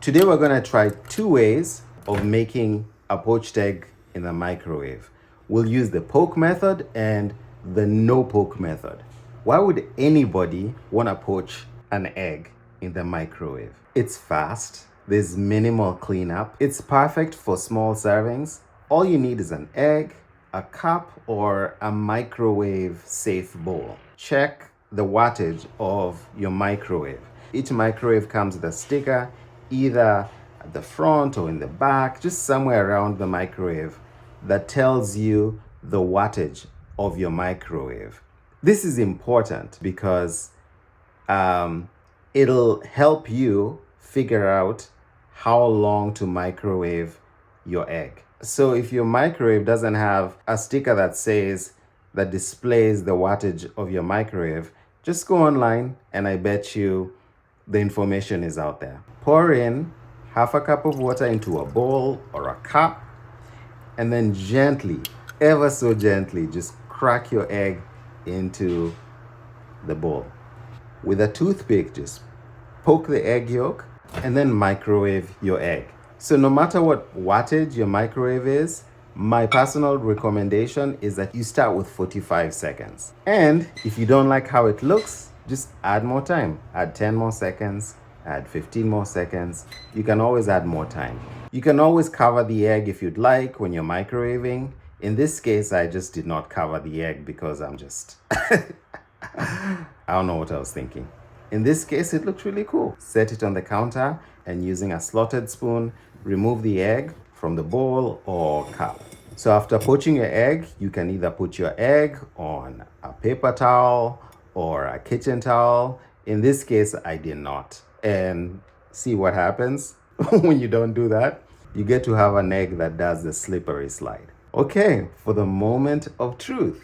Today we're going to try two ways of making a poached egg in the microwave. We'll use the poke method and the no poke method. Why would anybody want to poach an egg in the microwave? It's fast, there's minimal cleanup, it's perfect for small servings. All you need is an egg, a cup, or a microwave safe bowl. Check the wattage of your microwave. Each microwave comes with a sticker, either at the front or in the back, just somewhere around the microwave, that tells you the wattage of your microwave. This is important because it'll help you figure out how long to microwave your egg. So if your microwave doesn't have a sticker that displays the wattage of your microwave, just go online and I bet you the information is out there. Pour in half a cup of water into a bowl or a cup, and then gently, ever so gently, just crack your egg into the bowl. With a toothpick, just poke the egg yolk and then microwave your egg. So no matter what wattage your microwave is, my personal recommendation is that you start with 45 seconds. And if you don't like how it looks, just add more time. Add 10 more seconds, add 15 more seconds. You can always add more time. You can always cover the egg if you'd like when you're microwaving. In this case, I just did not cover the egg because I'm just, I don't know what I was thinking. In this case, it looked really cool. Set it on the counter and using a slotted spoon, remove the egg from the bowl or cup. So after poaching your egg, you can either put your egg on a paper towel or a kitchen towel. In this case, I did not. And see what happens when you don't do that. You get to have an egg that does the slippery slide. Okay, for the moment of truth.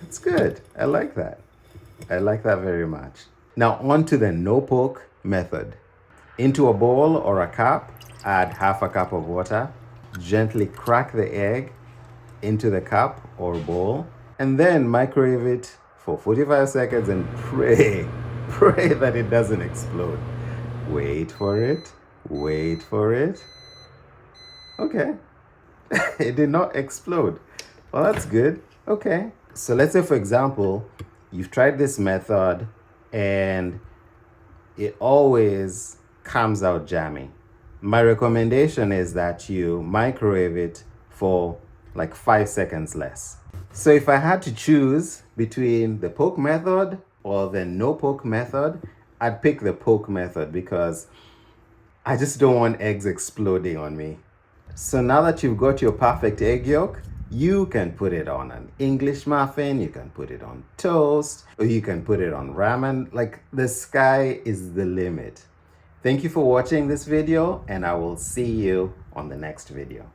That's good. I like that. I like that very much. Now on to the no poke method. Into a bowl or a cup, add half a cup of water. Gently crack the egg into the cup or bowl, and then microwave it for 45 seconds and pray that it doesn't explode. Wait for it. Wait for it. Okay. It did not explode. Well, that's good. Okay. So let's say, for example, you've tried this method and it always comes out jammy. My recommendation is that you microwave it for like 5 seconds less. So if I had to choose between the poke method or the no poke method, I'd pick the poke method because I just don't want eggs exploding on me. So now that you've got your perfect egg yolk, you can put it on an English muffin, you can put it on toast, or you can put it on ramen. Like, the sky is the limit. Thank you for watching this video, and I will see you on the next video.